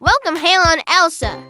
Welcome, Halon Elsa.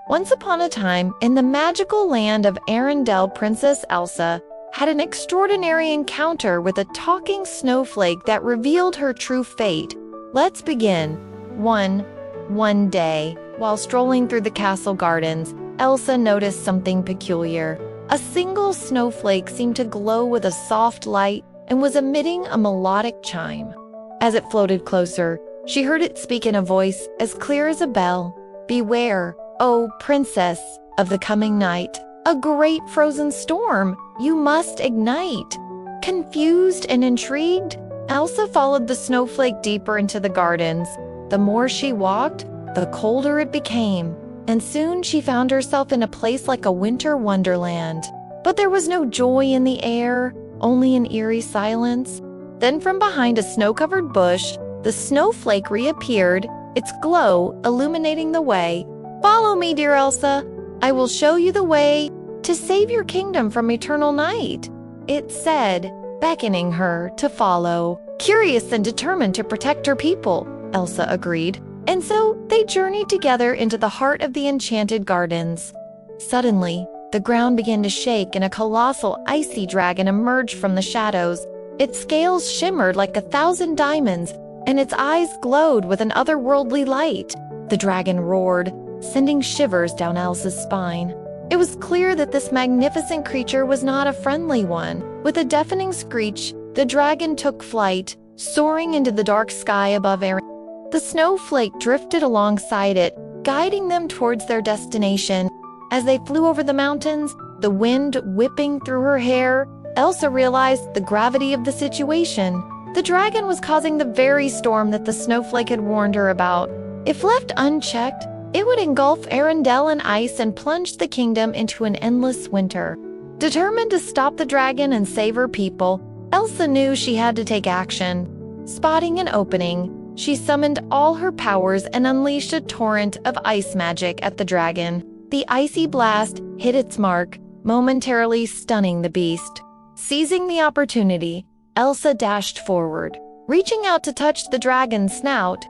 Once upon a time, in the magical land of Arendelle, Princess Elsa had an extraordinary encounter with a talking snowflake that revealed her true fate. Let's begin. One day, while strolling through the castle gardens, Elsa noticed something peculiar. A single snowflake seemed to glow with a soft light and was emitting a melodic chime. As it floated closer, she heard it speak in a voice as clear as a bell. "Beware, O princess, of the coming night. A great frozen storm you must ignite." Confused and intrigued, Elsa followed the snowflake deeper into the gardens. The more she walked, the colder it became, and soon she found herself in a place like a winter wonderland. But there was no joy in the air, only an eerie silence. Then from behind a snow-covered bush, the snowflake reappeared, its glow illuminating the way. "Follow me, dear Elsa. I will show you the way to save your kingdom from eternal night," it said, beckoning her to follow. Curious and determined to protect her people, Elsa agreed. And so they journeyed together into the heart of the enchanted gardens. Suddenly, the ground began to shake and a colossal icy dragon emerged from the shadows. Its scales shimmered like 1,000 diamonds, and its eyes glowed with an otherworldly light. The dragon roared, sending shivers down Elsa's spine. It was clear that this magnificent creature was not a friendly one. With a deafening screech, the dragon took flight, soaring into the dark sky above Arendelle. The snowflake drifted alongside it, guiding them towards their destination. As they flew over the mountains, the wind whipping through her hair, Elsa realized the gravity of the situation. The dragon was causing the very storm that the snowflake had warned her about. If left unchecked, it would engulf Arendelle in ice and plunge the kingdom into an endless winter. Determined to stop the dragon and save her people, Elsa knew she had to take action. Spotting an opening, she summoned all her powers and unleashed a torrent of ice magic at the dragon. The icy blast hit its mark, momentarily stunning the beast. Seizing the opportunity, Elsa dashed forward, reaching out to touch the dragon's snout.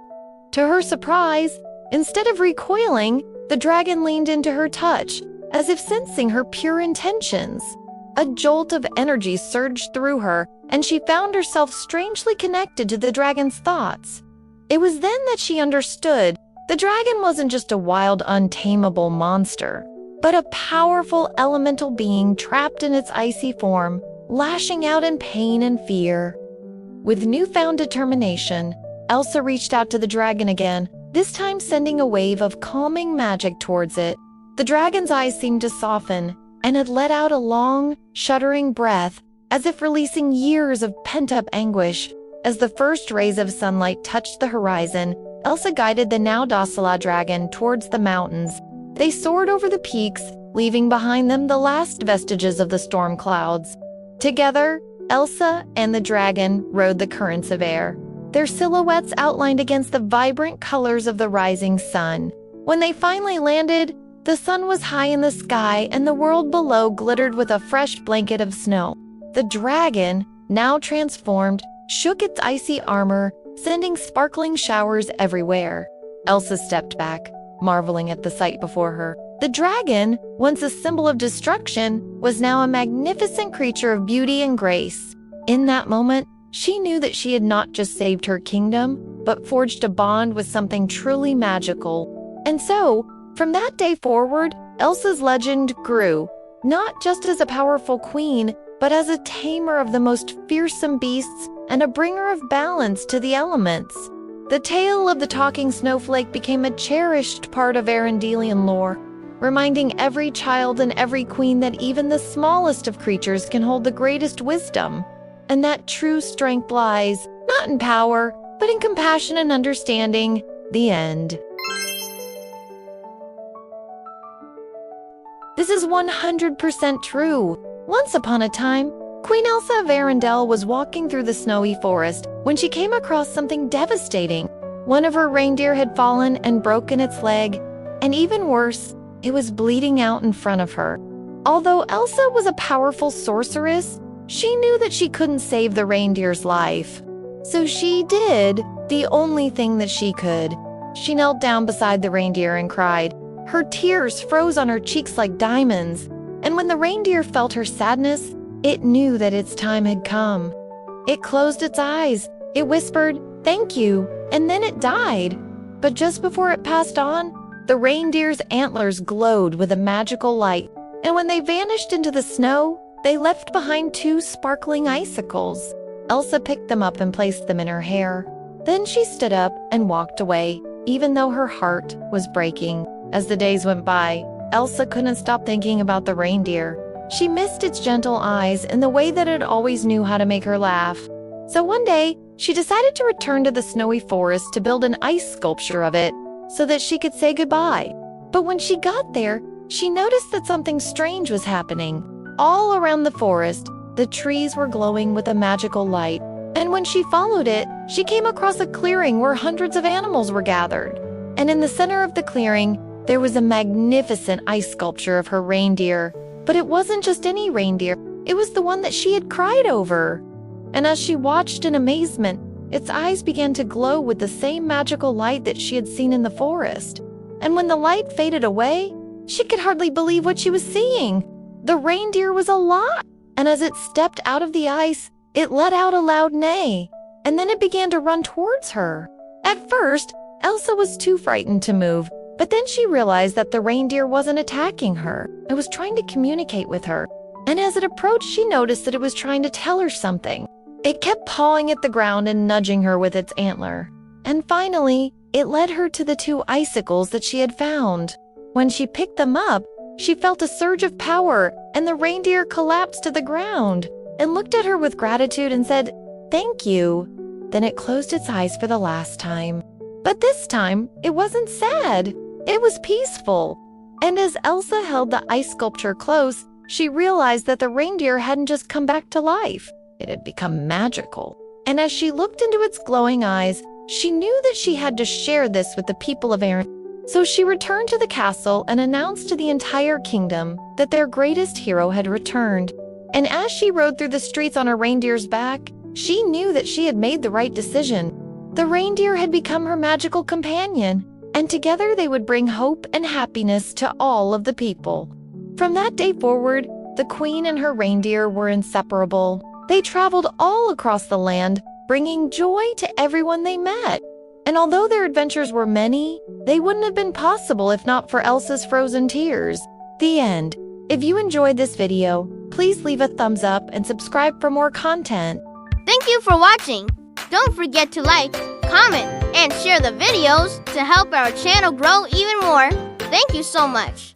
To her surprise, instead of recoiling, the dragon leaned into her touch, as if sensing her pure intentions. A jolt of energy surged through her, and she found herself strangely connected to the dragon's thoughts. It was then that she understood the dragon wasn't just a wild, untamable monster, but a powerful elemental being trapped in its icy form, lashing out in pain and fear. With newfound determination, Elsa reached out to the dragon again, this time sending a wave of calming magic towards it. The dragon's eyes seemed to soften, and it let out a long, shuddering breath, as if releasing years of pent-up anguish. As the first rays of sunlight touched the horizon, Elsa guided the now docile dragon towards the mountains. They soared over the peaks, leaving behind them the last vestiges of the storm clouds. Together, Elsa and the dragon rode the currents of air, their silhouettes outlined against the vibrant colors of the rising sun. When they finally landed, the sun was high in the sky and the world below glittered with a fresh blanket of snow. The dragon, now transformed, shook its icy armor, sending sparkling showers everywhere. Elsa stepped back, marveling at the sight before her. The dragon, once a symbol of destruction, was now a magnificent creature of beauty and grace. In that moment, she knew that she had not just saved her kingdom, but forged a bond with something truly magical. And so, from that day forward, Elsa's legend grew, not just as a powerful queen, but as a tamer of the most fearsome beasts and a bringer of balance to the elements. The tale of the talking snowflake became a cherished part of Arendellian lore, reminding every child and every queen that even the smallest of creatures can hold the greatest wisdom, and that true strength lies not in power, but in compassion and understanding. The end. This is 100% true. Once upon a time, Queen Elsa of Arendelle was walking through the snowy forest when she came across something devastating. One of her reindeer had fallen and broken its leg, and even worse, it was bleeding out in front of her. Although Elsa was a powerful sorceress, she knew that she couldn't save the reindeer's life. So she did the only thing that she could. She knelt down beside the reindeer and cried. Her tears froze on her cheeks like diamonds, and when the reindeer felt her sadness, it knew that its time had come. It closed its eyes, it whispered, "Thank you," and then it died. But just before it passed on, the reindeer's antlers glowed with a magical light, and when they vanished into the snow, they left behind 2 sparkling icicles. Elsa picked them up and placed them in her hair. Then she stood up and walked away, even though her heart was breaking. As the days went by, Elsa couldn't stop thinking about the reindeer. She missed its gentle eyes and the way that it always knew how to make her laugh. So one day, she decided to return to the snowy forest to build an ice sculpture of it so that she could say goodbye. But when she got there, she noticed that something strange was happening. All around the forest, the trees were glowing with a magical light. And when she followed it, she came across a clearing where hundreds of animals were gathered. And in the center of the clearing, there was a magnificent ice sculpture of her reindeer. But it wasn't just any reindeer, it was the one that she had cried over. And as she watched in amazement, its eyes began to glow with the same magical light that she had seen in the forest. And when the light faded away, she could hardly believe what she was seeing. The reindeer was alive, and as it stepped out of the ice, it let out a loud neigh, and then it began to run towards her. At first, Elsa was too frightened to move, but then she realized that the reindeer wasn't attacking her. It was trying to communicate with her, and as it approached, she noticed that it was trying to tell her something. It kept pawing at the ground and nudging her with its antler. And finally, it led her to the 2 icicles that she had found. When she picked them up, she felt a surge of power, and the reindeer collapsed to the ground and looked at her with gratitude and said, "Thank you." Then it closed its eyes for the last time. But this time, it wasn't sad. It was peaceful. And as Elsa held the ice sculpture close, she realized that the reindeer hadn't just come back to life. It had become magical. And as she looked into its glowing eyes, she knew that she had to share this with the people of Arendelle. So she returned to the castle and announced to the entire kingdom that their greatest hero had returned. And as she rode through the streets on her reindeer's back, she knew that she had made the right decision. The reindeer had become her magical companion, and together they would bring hope and happiness to all of the people. From that day forward, the queen and her reindeer were inseparable. They traveled all across the land, bringing joy to everyone they met. And although their adventures were many, they wouldn't have been possible if not for Elsa's frozen tears. The end. If you enjoyed this video, please leave a thumbs up and subscribe for more content. Thank you for watching. Don't forget to like, comment, and share the videos to help our channel grow even more. Thank you so much.